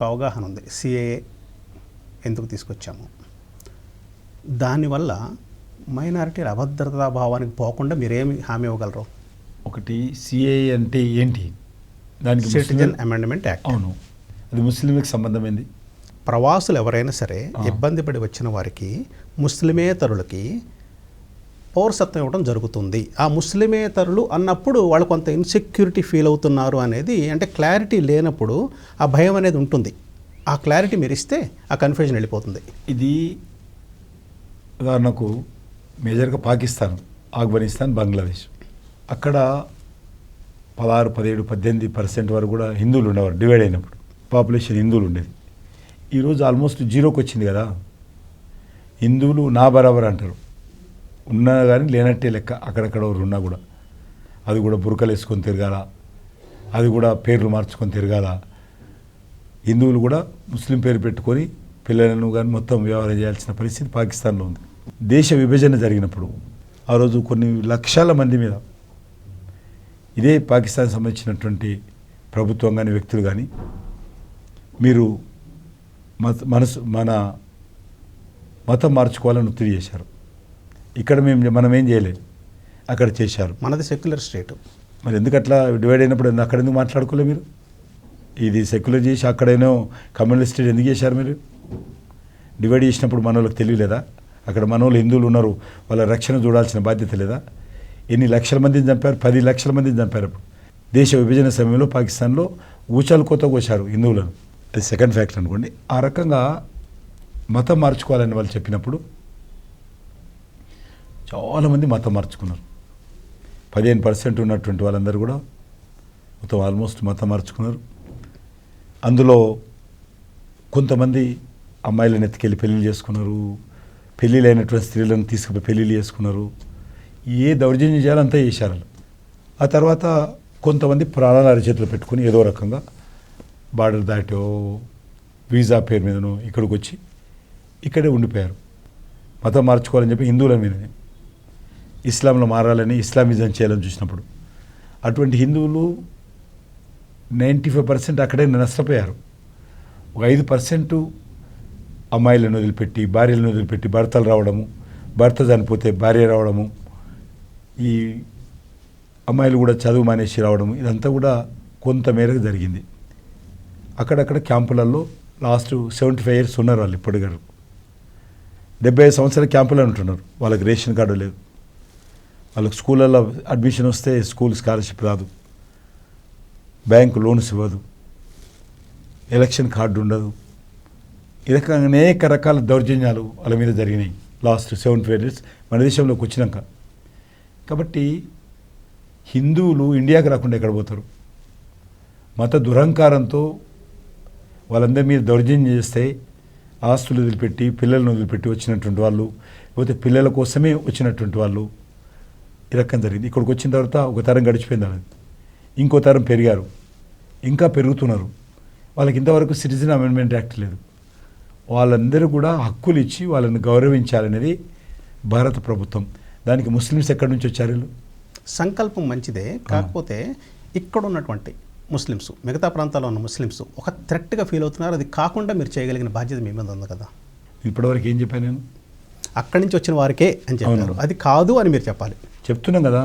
అవగాహన ఉంది. సిఏఏ ఎందుకు తీసుకొచ్చాము, దానివల్ల మైనారిటీల అభద్రతా భావానికి పోకుండా మీరేమి హామీ ఇవ్వగలరు? ఒకటి సిఏఏ అంటే ఏంటి? దానికి సిటిజన్ అమెండ్మెంట్ యాక్ట్. అవును, అది ముస్లింలకు సంబంధమైంది. ప్రవాసులు ఎవరైనా సరే ఇబ్బంది పడి వచ్చిన వారికి ముస్లిమేతరులకి పౌరసత్వం ఇవ్వడం జరుగుతుంది. ఆ ముస్లిమేతరులు అన్నప్పుడు వాళ్ళు కొంత ఇన్సెక్యూరిటీ ఫీల్ అవుతున్నారు అనేది, అంటే క్లారిటీ లేనప్పుడు ఆ భయం అనేది ఉంటుంది. ఆ క్లారిటీ మీరు ఇస్తే ఆ కన్ఫ్యూజన్ వెళ్ళిపోతుంది. ఇది ఉదాహరణకు మేజర్గా పాకిస్తాన్, ఆఫ్ఘనిస్తాన్, బంగ్లాదేశ్, అక్కడ 16, 17, 18% వరకు కూడా హిందువులు ఉండేవారు. డివైడ్ అయినప్పుడు పాపులేషన్ హిందువులు ఉండేది. ఈరోజు ఆల్మోస్ట్ జీరోకి వచ్చింది కదా. హిందువులు నా బరాబర్ అంటారు, ఉన్నా కానీ లేనట్టే లెక్క. అక్కడక్కడ ఉన్నా కూడా అది కూడా బురకలు వేసుకొని తిరగాల, అది కూడా పేర్లు మార్చుకొని తిరగాల. హిందువులు కూడా ముస్లిం పేరు పెట్టుకొని పిల్లలను కానీ మొత్తం వ్యవహారం చేయాల్సిన పరిస్థితి పాకిస్తాన్లో ఉంది. దేశ విభజన జరిగినప్పుడు ఆ రోజు కొన్ని లక్షల మంది మీద ఇదే పాకిస్తాన్ సంబంధించినటువంటి ప్రభుత్వం కానీ వ్యక్తులు కానీ మీరు మన మతం మార్చుకోవాలని ఒత్తిడి చేశారు. ఇక్కడ మనం ఏం చేయలేదు, అక్కడ చేశారు. మనది సెక్యులర్ స్టేట్. మరి ఎందుకు అట్లా డివైడ్ అయినప్పుడు అక్కడ ఎందుకు మాట్లాడుకోలే మీరు? ఇది సెక్యులర్ చేసి అక్కడేనో కమ్యూనల్ స్టేట్ ఎందుకు చేశారు మీరు? డివైడ్ చేసినప్పుడు మన వాళ్ళకి తెలియలేదా? అక్కడ మన వాళ్ళు హిందువులు ఉన్నారు, వాళ్ళ రక్షణ చూడాల్సిన బాధ్యత లేదా? ఎన్ని లక్షల మందిని చంపారు? 10 లక్షల మందిని చంపారు. అప్పుడు దేశ విభజన సమయంలో పాకిస్తాన్లో ఊచలు కోత కోశారు హిందువులను. అది సెకండ్ ఫ్యాక్టర్ అనుకోండి. ఆ రకంగా మతం మార్చుకోవాలని వాళ్ళు చెప్పినప్పుడు చాలామంది మతం మార్చుకున్నారు. 15% ఉన్నటువంటి వాళ్ళందరూ కూడా మొత్తం ఆల్మోస్ట్ మతం మార్చుకున్నారు. అందులో కొంతమంది అమ్మాయిలను ఎత్తుకెళ్ళి పెళ్ళిళ్ళు చేసుకున్నారు, పెళ్ళిళ్ళైనటువంటి స్త్రీలను తీసుకుపోయి పెళ్ళిళ్ళు చేసుకున్నారు. ఏ దౌర్జన్యం చేయాలో అంతా చేశారు. ఆ తర్వాత కొంతమంది ప్రాణాల అరిచేతులు పెట్టుకుని ఏదో రకంగా బార్డర్ దాటో వీసా పేరు మీదనో ఇక్కడికి వచ్చి ఇక్కడే ఉండిపోయారు. మతం మార్చుకోవాలని చెప్పి హిందువుల మీదనే, ఇస్లాంలో మారాలని, ఇస్లామిజం చేయాలని చూసినప్పుడు అటువంటి హిందువులు 95% అక్కడే నష్టపోయారు. ఒక 5% అమ్మాయిలను వదిలిపెట్టి, భార్యలను వదిలిపెట్టి భర్తలు రావడము, భర్త చనిపోతే భార్య రావడము, ఈ అమ్మాయిలు కూడా చదువు మానేసి రావడము, ఇదంతా కూడా కొంతమేరకు జరిగింది. అక్కడక్కడ క్యాంపులలో లాస్ట్ 75 years ఉన్నారు వాళ్ళు. ఇప్పటి గారు 75 సంవత్సరాల క్యాంపులో ఉంటున్నారు. వాళ్ళకి రేషన్ కార్డు లేదు, వాళ్ళకి స్కూళ్ళల్లో అడ్మిషన్ వస్తే స్కూల్ స్కాలర్షిప్ రాదు, బ్యాంకు లోన్స్ ఇవ్వదు, ఎలక్షన్ కార్డు ఉండదు. ఈ రకంగా అనేక రకాల దౌర్జన్యాలు వాళ్ళ మీద జరిగినాయి లాస్ట్ 75 years మన దేశంలోకి వచ్చినాక. కాబట్టి హిందువులు ఇండియాకి రాకుండా ఎక్కడ పోతారు? మత దురహంకారంతో వాళ్ళందరి మీద దౌర్జన్యం చేస్తే ఆస్తులు వదిలిపెట్టి, పిల్లలను వదిలిపెట్టి వచ్చినటువంటి వాళ్ళు, లేకపోతే పిల్లల కోసమే వచ్చినటువంటి వాళ్ళు, ఈ రకం జరిగింది. ఇక్కడికి వచ్చిన తర్వాత ఒక తరం గడిచిపోయింది, వాళ్ళది ఇంకో తరం పెరిగారు, ఇంకా పెరుగుతున్నారు. వాళ్ళకి ఇంతవరకు సిటిజన్ అమెండ్మెంట్ యాక్ట్ లేదు. వాళ్ళందరూ కూడా హక్కులు ఇచ్చి వాళ్ళని గౌరవించాలనేది భారత ప్రభుత్వం. దానికి ముస్లిమ్స్ ఎక్కడి నుంచి వచ్చారు? వీళ్ళు సంకల్పం మంచిదే, కాకపోతే ఇక్కడ ఉన్నటువంటి ముస్లిమ్స్, మిగతా ప్రాంతాల్లో ఉన్న ముస్లిమ్స్ ఒక థ్రెట్గా ఫీల్ అవుతున్నారు. అది కాకుండా మీరు చేయగలిగిన బాధ్యత మీ మీద ఉంది కదా. ఇప్పటివరకు ఏం చెప్పాను నేను? అక్కడి నుంచి వచ్చిన వారికే అని చెప్పారు, అది కాదు అని మీరు చెప్పాలి. చెప్తున్నాం కదా,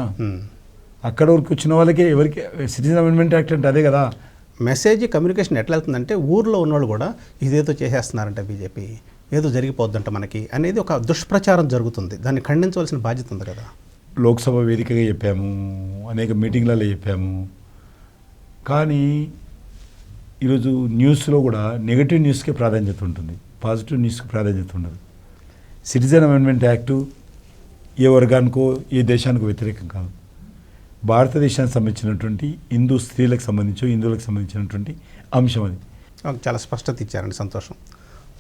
అక్కడ వరకు వచ్చిన వాళ్ళకే, ఎవరికి సిటిజన్ అమెండ్మెంట్ యాక్ట్ అంటే అదే కదా. మెసేజ్ కమ్యూనికేషన్ ఎట్లా వెళ్తుందంటే ఊర్లో ఉన్నవాళ్ళు కూడా ఇదేదో చేసేస్తున్నారంట బీజేపీ, ఏదో జరిగిపోద్దంట మనకి అనేది ఒక దుష్ప్రచారం జరుగుతుంది. దాన్ని ఖండించవలసిన బాధ్యత ఉంది కదా. లోక్సభ వేదికగా చెప్పాము, అనేక మీటింగ్లలో చెప్పాము. కానీ ఈరోజు న్యూస్లో కూడా నెగటివ్ న్యూస్కే ప్రాధాన్యత ఉంటుంది, పాజిటివ్ న్యూస్కి ప్రాధాన్యత ఉండదు. సిటిజన్ అమెండ్మెంట్ యాక్టు ఏ వర్గానికో ఏ దేశానికో వ్యతిరేకం కాదు. భారతదేశానికి సంబంధించినటువంటి హిందూ స్త్రీలకు సంబంధించి, హిందువులకు సంబంధించినటువంటి అంశం అది. చాలా స్పష్టత ఇచ్చారండి, సంతోషం.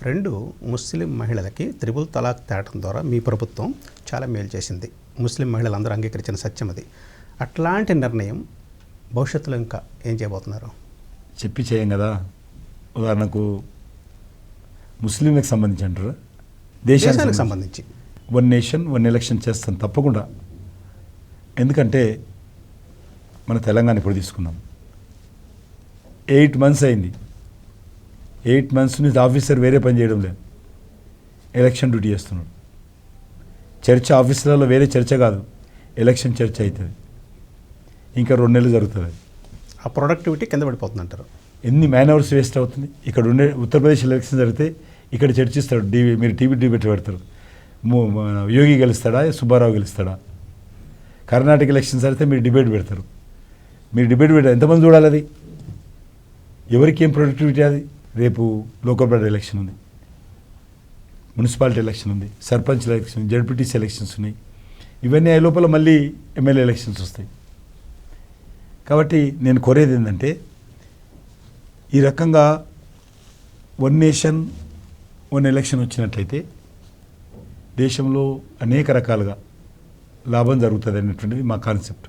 2, ముస్లిం మహిళలకి త్రిపుల్ తలాక్ తేవడం ద్వారా మీ ప్రభుత్వం చాలా మేలు చేసింది. ముస్లిం మహిళలందరూ అంగీకరించిన సత్యం అది. అట్లాంటి నిర్ణయం భవిష్యత్తులో ఇంకా ఏం చేయబోతున్నారు? చెప్పి చేయం కదా. ఉదాహరణకు ముస్లింలకు సంబంధించి అంటారా, దేశానికి సంబంధించి 1 nation 1 election చేస్తాం తప్పకుండా. ఎందుకంటే మన తెలంగాణ ఇప్పుడు తీసుకున్నాం, 8 months అయింది. 8 months నుంచి ఆఫీసర్ వేరే పని చేయడం లేదు, ఎలక్షన్ డ్యూటీ చేస్తున్నాడు. చర్చ ఆఫీసులలో వేరే చర్చ కాదు, ఎలక్షన్ చర్చ అవుతుంది. ఇంకా 2 నెలలు జరుగుతుంది. అది ఆ ప్రొడక్టివిటీ కింద పడిపోతుంది అంటారు. ఎన్ని మ్యాన్ అవర్స్ వేస్ట్ అవుతుంది. ఇక్కడ ఉండే ఉత్తరప్రదేశ్ ఎలక్షన్ జరిగితే ఇక్కడ చర్చిస్తాడు, మీరు టీవీ డిబేట్ పెడతారు, మన యోగి గెలుస్తాడా సుబ్బారావు గెలుస్తాడా. కర్ణాటక ఎలక్షన్స్ జరిగితే మీరు డిబేట్ పెడతారు. మీరు డిబేట్ పెడతారు, ఎంతమంది చూడాలి? అది ఎవరికి ఏం ప్రొడక్టివిటీ? అది రేపు లోకల్ బాడీ ఎలక్షన్ ఉంది, మున్సిపాలిటీ ఎలక్షన్ ఉంది, సర్పంచ్ ఎలక్షన్ ఉంది, జడ్పీటీసీ ఎలక్షన్స్ ఉన్నాయి. ఇవన్నీ అయ్యే లోపల మళ్ళీ ఎమ్మెల్యే ఎలక్షన్స్ వస్తాయి. కాబట్టి నేను కోరేది ఏంటంటే ఈ రకంగా 1 నేషన్ 1 ఎలక్షన్ వచ్చినట్లయితే దేశంలో అనేక రకాలుగా లాభం జరుగుతుంది అనేటువంటిది మా కాన్సెప్ట్.